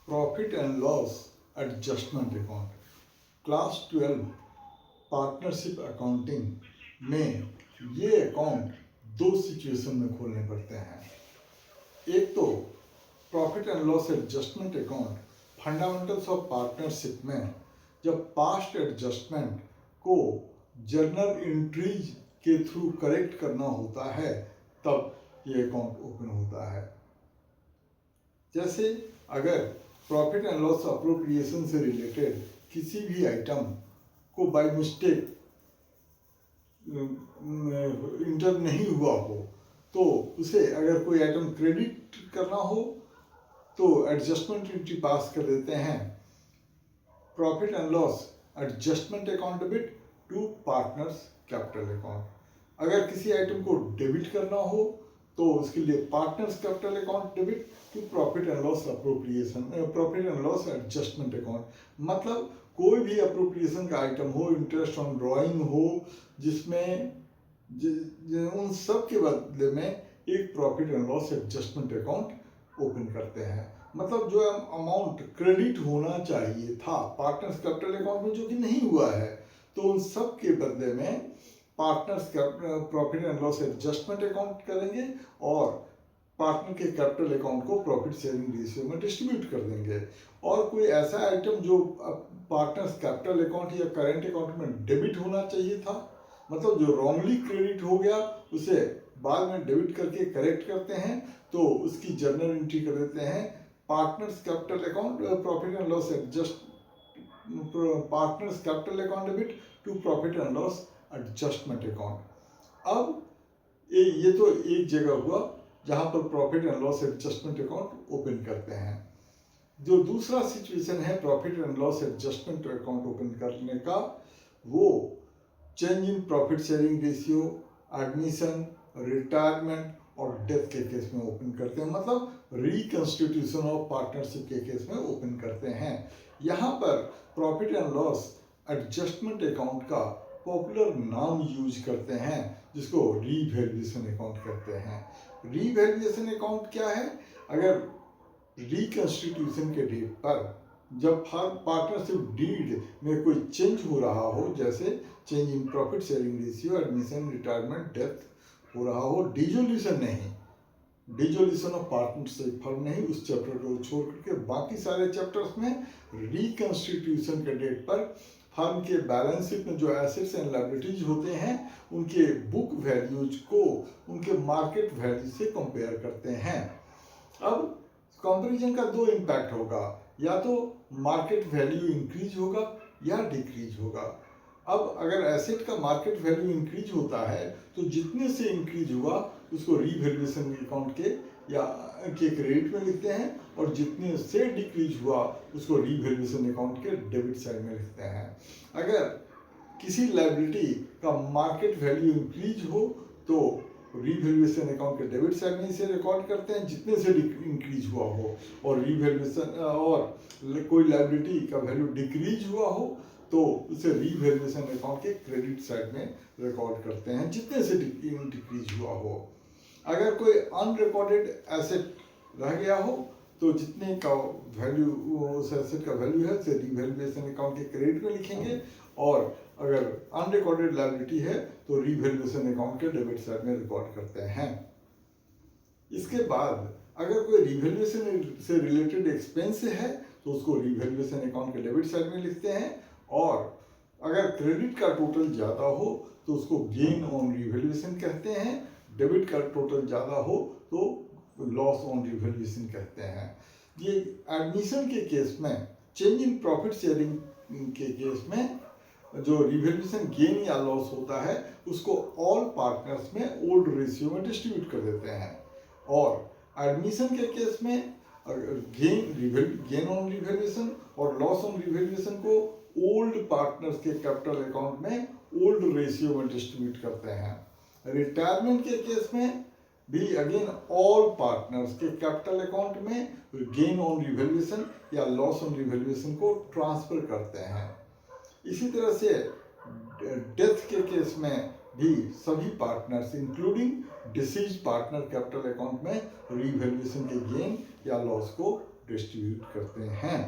Profit and loss adjustment account. Class 12 partnership accounting में ये account दो सिचुएशन में खोलने पड़ते हैं। एक तो profit and loss adjustment account fundamentals of partnership में जब पास्ट एडजस्टमेंट को जर्नल एंट्रीज के थ्रू करेक्ट करना होता है तब ये अकाउंट ओपन होता है। जैसे अगर प्रॉफिट एंड लॉस अप्रोप्रिएशन से रिलेटेड किसी भी आइटम को बाय मिस्टेक इंटर नहीं हुआ हो तो उसे अगर कोई आइटम क्रेडिट करना हो तो एडजस्टमेंट एंट्री पास कर देते हैं, profit and loss adjustment account debit to partners capital account. अगर किसी आइटम को डेबिट करना हो तो उसके लिए partners capital account debit to profit and loss appropriation profit and loss adjustment account. मतलब कोई भी अप्रोप्रिएशन का आइटम हो, इंटरेस्ट ऑन ड्राइंग हो, जिसमें उन सब के बदले में एक profit and loss adjustment account open करते हैं। मतलब जो अमाउंट क्रेडिट होना चाहिए था पार्टनर्स कैपिटल अकाउंट में जो कि नहीं हुआ है, तो उन सब के बदले में partners profit and loss adjustment account करेंगे और पार्टनर के कैपिटल अकाउंट को प्रॉफिट शेयरिंग रेशियो में डिस्ट्रीब्यूट कर देंगे। और कोई ऐसा आइटम जो पार्टनर्स कैपिटल अकाउंट या करेंट अकाउंट में डेबिट होना चाहिए था, मतलब जो रॉन्गली क्रेडिट हो गया, उसे बाद में डेबिट करके करेक्ट करते हैं तो उसकी जर्नल एंट्री कर देते हैं partners capital account profit and loss adjust partners capital account debit to profit and loss adjustment account. अब ये तो एक जगह हुआ जहां पर profit and loss adjustment account open करते हैं। जो दूसरा सिचुएशन है profit and loss adjustment account open करने का, वो change in profit sharing ratio, admission, retirement और डेथ के केस में ओपन करते हैं। मतलब रिकंस्टिट्यूशन ऑफ पार्टनरशिप के केस में ओपन करते हैं। यहाँ पर profit and loss adjustment account का पॉपुलर नाम यूज करते हैं जिसको रीवैल्यूएशन अकाउंट कहते हैं। रीवैल्यूएशन अकाउंट क्या है? अगर रिकंस्टिट्यूशन के डेट पर जब पार्टनरशिप डीड में कोई चेंज हो रहा हो, जैसे change in profit sharing ratio, admission, retirement, death हो रहा हो, डिसोल्यूशन नहीं, डिसोल्यूशन ऑफ पार्टनरशिप फर्म नहीं, उस चैप्टर को छोड़ करके बाकी सारे चैप्टर्स में रिकंस्टिट्यूशन के डेट पर फर्म के बैलेंस शीट में जो एसेट्स एंड लायबिलिटीज होते हैं उनके बुक वैल्यूज को उनके मार्केट वैल्यू से कंपेयर करते हैं। अब कंपैरिजन का दो इम्पैक्ट होगा, या तो मार्केट वैल्यू इंक्रीज होगा या डिक्रीज होगा। अब अगर एसेट का मार्केट वैल्यू इंक्रीज होता है तो जितने से इंक्रीज हुआ उसको रीवैल्यूएशन अकाउंट के या के क्रेडिट में लिखते हैं, और जितने से डिक्रीज हुआ उसको रीवैल्यूएशन अकाउंट के डेबिट साइड में लिखते हैं। अगर किसी लायबिलिटी का मार्केट वैल्यू इंक्रीज हो तो रीवैल्यूएशन अकाउंट के डेबिट साइड में इसे रिकॉर्ड करते हैं जितने से इंक्रीज हुआ हो, और रीवैल्यूएशन और कोई लायबिलिटी का वैल्यू डिक्रीज हुआ हो तो उसे रीवैल्यूएशन अकाउंट के क्रेडिट साइड में रिकॉर्ड करते हैं जितने से डिक्रीज हुआ हो। अगर कोई अनरिकॉर्डेड एसेट रह गया हो तो जितने का वैल्यू उस एसेट का वैल्यू है उसे रीवैल्यूएशन अकाउंट के क्रेडिट में लिखेंगे, और अगर अनरिकॉर्डेड लायबिलिटी है तो रीवैल्यूएशन अकाउंट के डेबिट साइड में रिकॉर्ड करते हैं। इसके बाद अगर कोई रीवैल्यूएशन से रिलेटेड एक्सपेंस है तो उसको रीवैल्यूएशन अकाउंट के डेबिट साइड में लिखते हैं, और अगर क्रेडिट का टोटल ज़्यादा हो तो उसको गेन ऑन रीवैल्यूएशन कहते हैं, डेबिट का टोटल ज़्यादा हो तो लॉस ऑन रिवैल्यूएशन कहते हैं। ये एडमिशन के केस में, चेंज इन प्रॉफिट शेयरिंग के केस में जो रिवैल्यूएशन गेन या लॉस होता है उसको ऑल पार्टनर्स में ओल्ड रेशियो में डिस्ट्रीब्यूट कर देते हैं, और एडमिशन के केस में गेन ऑन रिवैल्यूएशन और लॉस ऑन रिवैल्यूएशन को ओल्ड पार्टनर्स के कैपिटल अकाउंट में ओल्ड रेशियो में डिस्ट्रीब्यूट करते हैं। रिटायरमेंट के केस में भी अगेन ऑल पार्टनर्स के कैपिटल अकाउंट में गेन ऑन रिवैल्यूएशन या लॉस ऑन रिवैल्यूएशन को ट्रांसफर करते हैं। इसी तरह से डेथ के केस में भी सभी partners including disease partner capital account में रिवैल्यूएशन के गेन या लॉस को डिस्ट्रीब्यूट करते हैं।